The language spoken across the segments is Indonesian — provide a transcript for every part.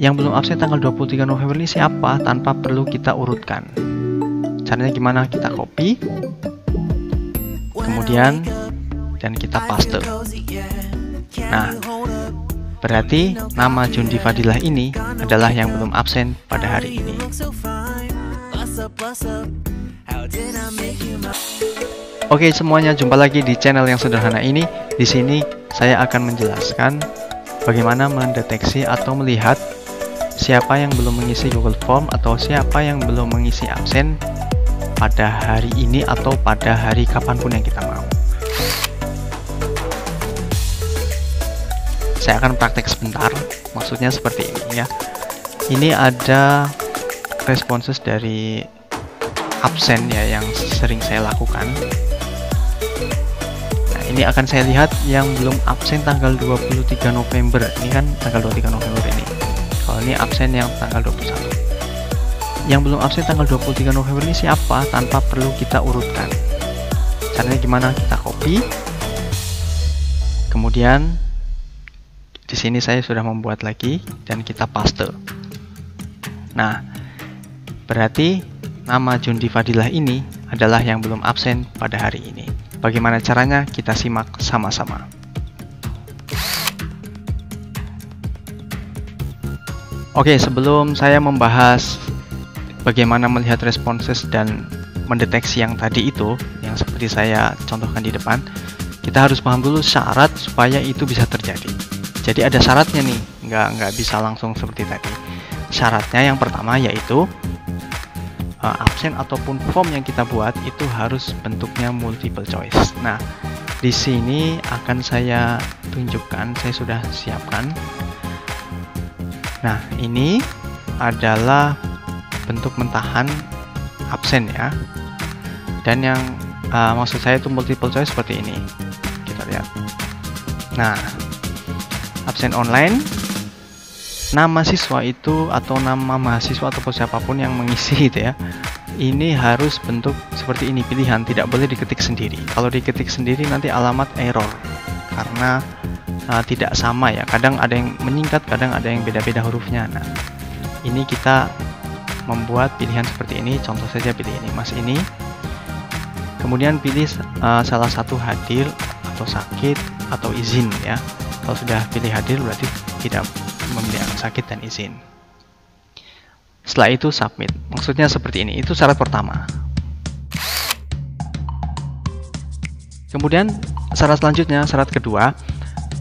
yang belum absen tanggal 23 November ini siapa tanpa perlu kita urutkan. Caranya gimana? Kita copy, kemudian dan kita paste. Nah, berarti nama Jundi Fadilah ini adalah yang belum absen pada hari ini. Oke semuanya, jumpa lagi di channel yang sederhana ini. Di sini saya akan menjelaskan bagaimana mendeteksi atau melihat siapa yang belum mengisi Google Form atau siapa yang belum mengisi absen pada hari ini atau pada hari kapanpun yang kita mau. Saya akan praktek sebentar, maksudnya seperti ini ya. Ini ada responses dari absen ya yang sering saya lakukan. Nah, ini akan saya lihat yang belum absen tanggal 23 November. Ini kan tanggal 23 November ini. Kalau ini absen yang tanggal 21. Yang belum absen tanggal 23 November ini siapa tanpa perlu kita urutkan. Caranya gimana? Kita copy. Kemudian di sini saya sudah membuat lagi dan kita paste. Nah, berarti nama Jundi Fadilah ini adalah yang belum absen pada hari ini. Bagaimana caranya? Kita simak sama-sama. Oke, sebelum saya membahas bagaimana melihat responses dan mendeteksi yang tadi itu, yang seperti saya contohkan di depan, kita harus paham dulu syarat supaya itu bisa terjadi. Jadi ada syaratnya nih, nggak bisa langsung seperti tadi. Syaratnya yang pertama yaitu absen ataupun form yang kita buat itu harus bentuknya multiple choice. Nah, di sini akan saya tunjukkan, saya sudah siapkan. Nah, ini adalah bentuk mentahan absen ya. Dan yang maksud saya itu multiple choice seperti ini. Kita lihat. Nah, absen online, nama siswa itu atau nama mahasiswa ataupun siapapun yang mengisi itu ya, ini harus bentuk seperti ini, pilihan, tidak boleh diketik sendiri. Kalau diketik sendiri nanti alamat error karena tidak sama ya, kadang ada yang menyingkat, kadang ada yang beda-beda hurufnya. Nah, ini kita membuat pilihan seperti ini, contoh saja pilih ini, Mas ini. Kemudian pilih salah satu hadir atau sakit atau izin ya. Kalau sudah pilih hadir berarti tidak memilih sakit dan izin. Setelah itu submit. Maksudnya seperti ini. Itu syarat pertama. Kemudian syarat selanjutnya, syarat kedua,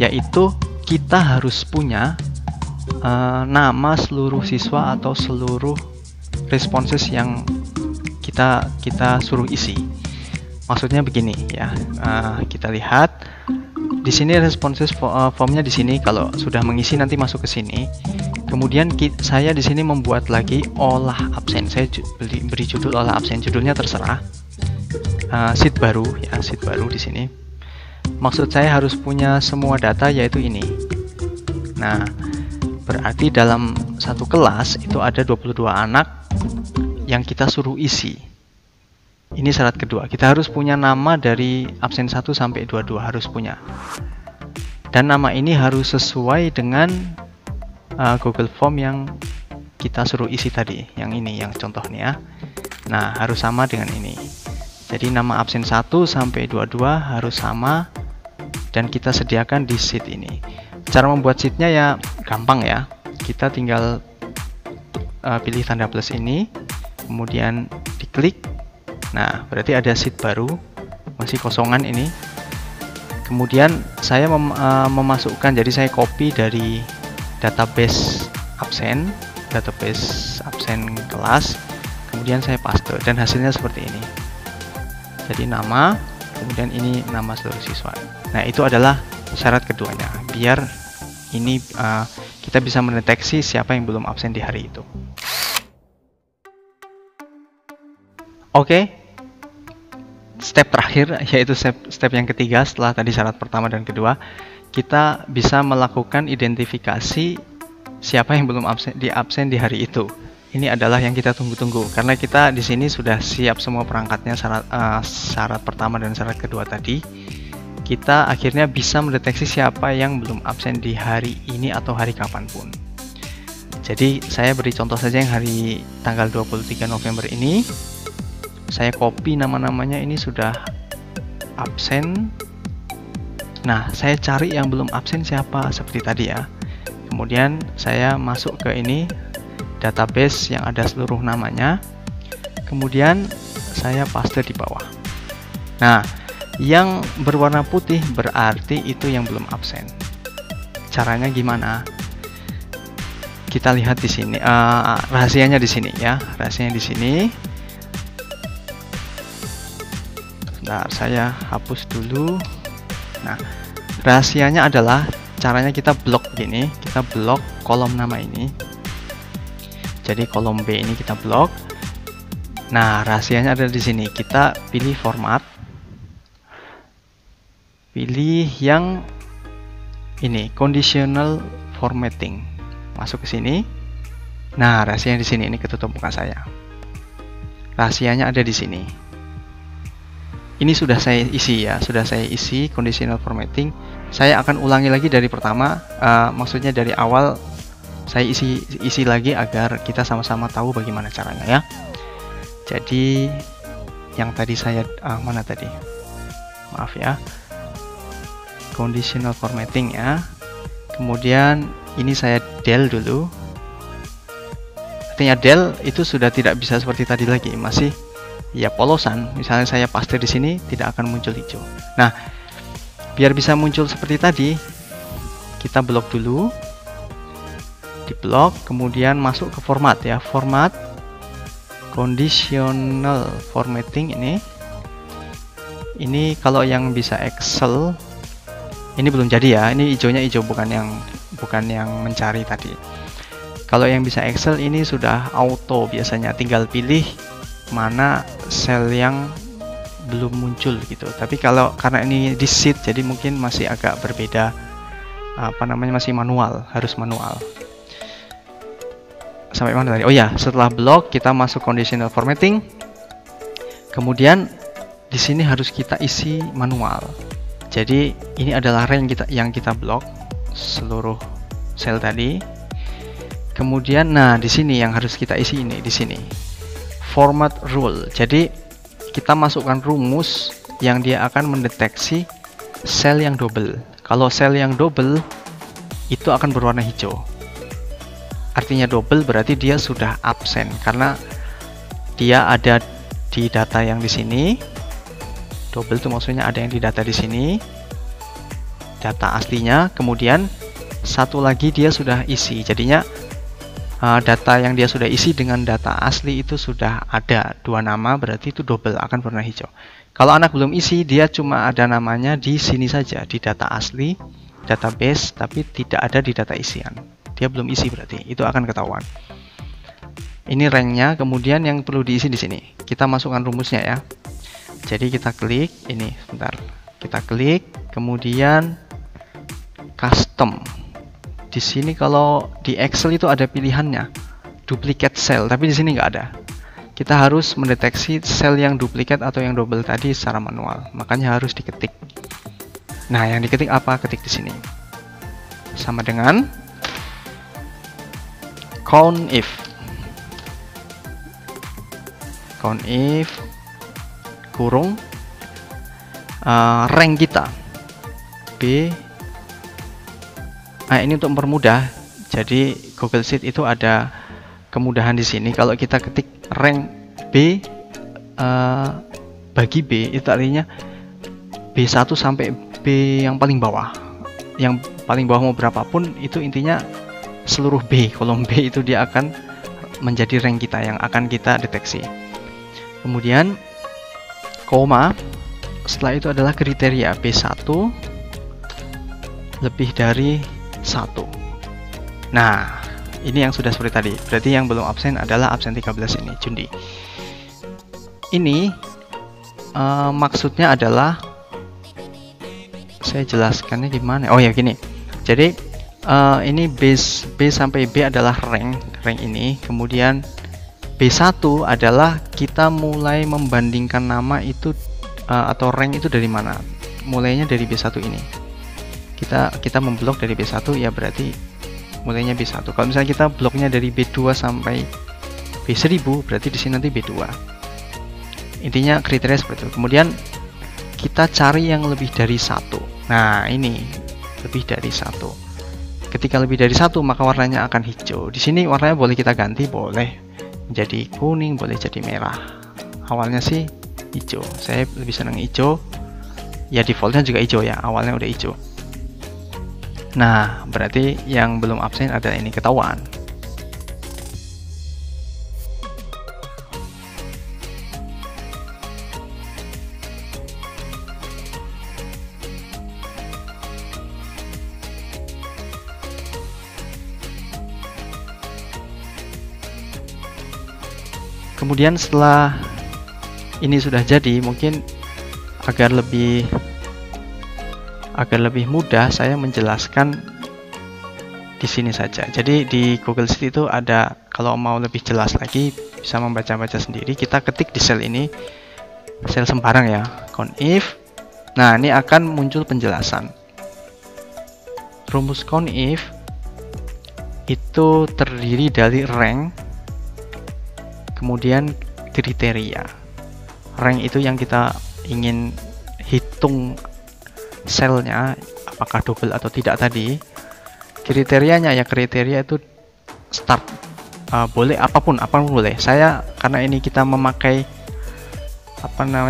yaitu kita harus punya nama seluruh siswa atau seluruh responses yang kita suruh isi. Maksudnya begini ya. Kita lihat. Di sini responses formnya di sini, kalau sudah mengisi nanti masuk ke sini. Kemudian saya di sini membuat lagi olah absen. Saya beri judul olah absen. Judulnya terserah. Sheet baru ya, sheet baru di sini. Maksud saya harus punya semua data yaitu ini. Nah, berarti dalam satu kelas itu ada 22 anak yang kita suruh isi. Ini syarat kedua, kita harus punya nama dari absen 1 sampai 22, harus punya. Dan nama ini harus sesuai dengan Google Form yang kita suruh isi tadi, yang ini, yang contohnya ya. Nah, harus sama dengan ini. Jadi nama absen 1 sampai 22 harus sama dan kita sediakan di sheet ini. Cara membuat sheetnya ya gampang ya. Kita tinggal pilih tanda plus ini, kemudian diklik. Nah, berarti ada sheet baru, masih kosongan ini. Kemudian saya memasukkan, jadi saya copy dari database absen kelas, kemudian saya paste dan hasilnya seperti ini. Jadi nama, kemudian ini nama seluruh siswa. Nah, itu adalah syarat keduanya, biar ini kita bisa mendeteksi siapa yang belum absen di hari itu. Oke. Step terakhir yaitu step yang ketiga setelah tadi syarat pertama dan kedua, kita bisa melakukan identifikasi siapa yang belum absen di hari itu. Ini adalah yang kita tunggu-tunggu karena kita di sini sudah siap semua perangkatnya, syarat pertama dan syarat kedua tadi. Kita akhirnya bisa mendeteksi siapa yang belum absen di hari ini atau hari kapanpun. Jadi saya beri contoh saja yang hari tanggal 23 November ini. Saya copy nama-namanya, ini sudah absen. Nah, saya cari yang belum absen siapa, seperti tadi ya. Kemudian saya masuk ke ini, database yang ada seluruh namanya. Kemudian saya paste di bawah. Nah, yang berwarna putih berarti itu yang belum absen. Caranya gimana? Kita lihat di sini, rahasianya di sini ya, rahasianya di sini. Sebentar, saya hapus dulu. Nah, rahasianya adalah caranya kita blok gini, kita blok kolom nama ini. Jadi kolom B ini kita blok. Nah, rahasianya ada di sini. Kita pilih format, pilih yang ini, conditional formatting. Masuk ke sini. Nah, rahasianya di sini, ini ketutup muka saya. Rahasianya ada di sini. Ini sudah saya isi ya, sudah saya isi conditional formatting. Saya akan ulangi lagi dari pertama, maksudnya dari awal saya isi lagi agar kita sama-sama tahu bagaimana caranya ya. Jadi yang tadi saya mana tadi? Maaf ya. Conditional formatting ya. Kemudian ini saya del dulu. Artinya del itu sudah tidak bisa seperti tadi lagi, masih ya polosan. Misalnya saya paste di sini tidak akan muncul hijau. Nah, biar bisa muncul seperti tadi, kita blok dulu. Di blok, kemudian masuk ke format ya, format conditional formatting ini. Ini kalau yang bisa Excel ini belum jadi ya, ini hijaunya hijau, bukan yang mencari tadi. Kalau yang bisa Excel ini sudah auto, biasanya tinggal pilih mana sel yang belum muncul gitu. Tapi kalau karena ini di sheet jadi mungkin masih agak berbeda, masih manual, harus manual. Sampai mana tadi? Oh ya, setelah blok kita masuk conditional formatting. Kemudian di sini harus kita isi manual. Jadi ini adalah range yang kita blok seluruh sel tadi. Kemudian nah di sini yang harus kita isi ini, di sini. Format rule. Jadi kita masukkan rumus yang dia akan mendeteksi sel yang double. Kalau sel yang double itu akan berwarna hijau. Artinya double berarti dia sudah absen karena dia ada di data yang di sini. Double itu maksudnya ada yang di data di sini, data aslinya. Kemudian satu lagi dia sudah isi, jadinya data yang dia sudah isi dengan data asli itu sudah ada dua nama, berarti itu double, akan berwarna hijau. Kalau anak belum isi, dia cuma ada namanya di sini saja, di data asli, database, tapi tidak ada di data isian. Dia belum isi berarti, itu akan ketahuan. Ini ranknya, kemudian yang perlu diisi di sini. Kita masukkan rumusnya ya. Jadi kita klik ini, sebentar. Kita klik, kemudian custom. Di sini kalau di Excel itu ada pilihannya, duplicate cell, tapi di sini nggak ada. Kita harus mendeteksi sel yang duplikat atau yang double tadi secara manual, makanya harus diketik. Nah, yang diketik apa? Ketik di sini. Sama dengan count if kurung rank kita B. Nah, ini untuk mempermudah. Jadi Google Sheet itu ada kemudahan di sini. Kalau kita ketik rank B bagi B, itu artinya B1 sampai B yang paling bawah. Yang paling bawah mau berapapun, itu intinya seluruh B, kolom B itu dia akan menjadi rank kita yang akan kita deteksi. Kemudian koma, setelah itu adalah kriteria B1 lebih dari 1. Nah, ini yang sudah seperti tadi. Berarti yang belum absen adalah absen 13 ini, Jundi. Ini maksudnya adalah, saya jelaskannya gimana? Oh ya, gini. Jadi ini B sampai B adalah rank ini. Kemudian B1 adalah kita mulai membandingkan nama itu atau rank itu dari mana? Mulainya dari B1 ini. Kita memblok dari B1 ya, berarti mulainya B1. Kalau misalnya kita bloknya dari B2 sampai B1000, berarti di sini nanti B2. Intinya kriteria seperti itu. Kemudian kita cari yang lebih dari 1. Nah, ini lebih dari 1. Ketika lebih dari 1, maka warnanya akan hijau. Di sini warnanya boleh kita ganti, boleh jadi kuning, boleh jadi merah. Awalnya sih hijau. Saya lebih senang hijau. Ya defaultnya juga hijau ya, awalnya udah hijau. Nah, berarti yang belum absen adalah ini, ketahuan. Kemudian setelah ini sudah jadi, mungkin agar lebih mudah saya menjelaskan di sini saja. Jadi di Google Sheet itu ada, kalau mau lebih jelas lagi bisa membaca-baca sendiri, kita ketik di sel ini, sel sembarang ya, count if. Nah, ini akan muncul penjelasan. Rumus count if itu terdiri dari rank, kemudian kriteria. Rank itu yang kita ingin hitung selnya apakah double atau tidak tadi. Kriterianya ya, kriteria itu start, boleh apapun boleh. Saya karena ini kita memakai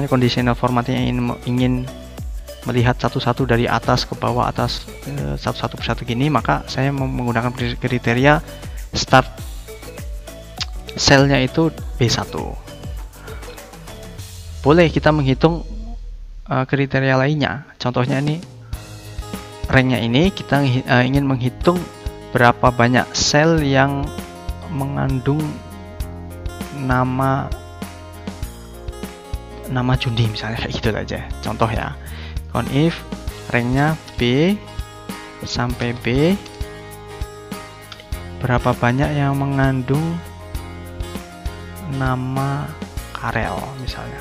conditional formatting yang ingin melihat satu-satu dari atas ke bawah, atas satu-satu persatu gini, maka saya menggunakan kriteria start selnya itu B1. Boleh kita menghitung kriteria lainnya. Contohnya ini, ranknya ini kita ingin menghitung berapa banyak sel yang mengandung nama Jundi misalnya, kayak gitu aja. Contoh ya, count if ranknya B sampai B, berapa banyak yang mengandung nama Karel misalnya.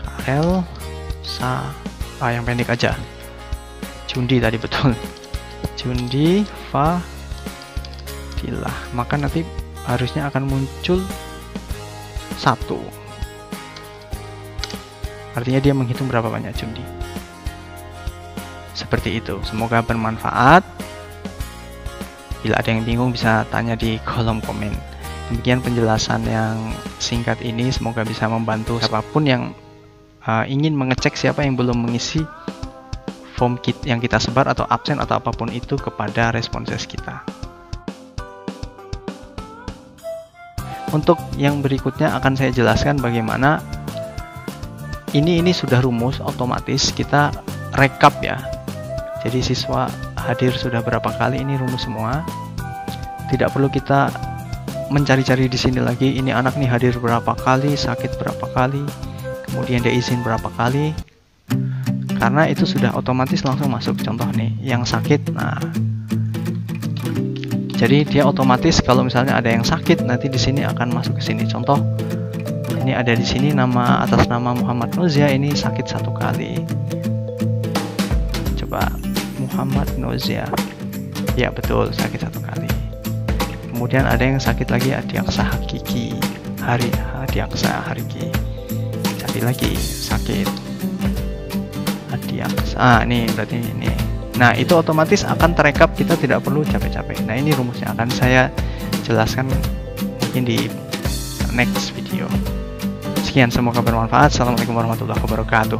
Karel yang pendek aja. Jundi tadi betul. Jundi Fadilah. Maka nanti harusnya akan muncul 1. Artinya dia menghitung berapa banyak Jundi. Seperti itu. Semoga bermanfaat. Bila ada yang bingung bisa tanya di kolom komen. Demikian penjelasan yang singkat ini, semoga bisa membantu siapapun yang ingin mengecek siapa yang belum mengisi form kit yang kita sebar atau absen atau apapun itu kepada responses kita. Untuk yang berikutnya akan saya jelaskan bagaimana ini sudah rumus otomatis, kita rekap ya. Jadi siswa hadir sudah berapa kali, ini rumus semua. Tidak perlu kita mencari-cari di sini lagi, ini anak nih hadir berapa kali, sakit berapa kali, kemudian dia izin berapa kali, karena itu sudah otomatis langsung masuk. Contoh nih yang sakit, nah jadi dia otomatis kalau misalnya ada yang sakit nanti di sini akan masuk ke sini. Contoh ini ada di sini atas nama Muhammad Nozia, ini sakit 1 kali. Coba Muhammad Nozia, ya betul sakit 1 kali. Kemudian ada yang sakit lagi, Adiaksa Hakiki, Adiaksa Hariki. Cari lagi sakit Adiaksa. Nih berarti ini. Nah, itu otomatis akan terekap, kita tidak perlu capek-capek. Nah, ini rumusnya akan saya jelaskan mungkin di next video. Sekian, semoga bermanfaat. Assalamualaikum warahmatullahi wabarakatuh.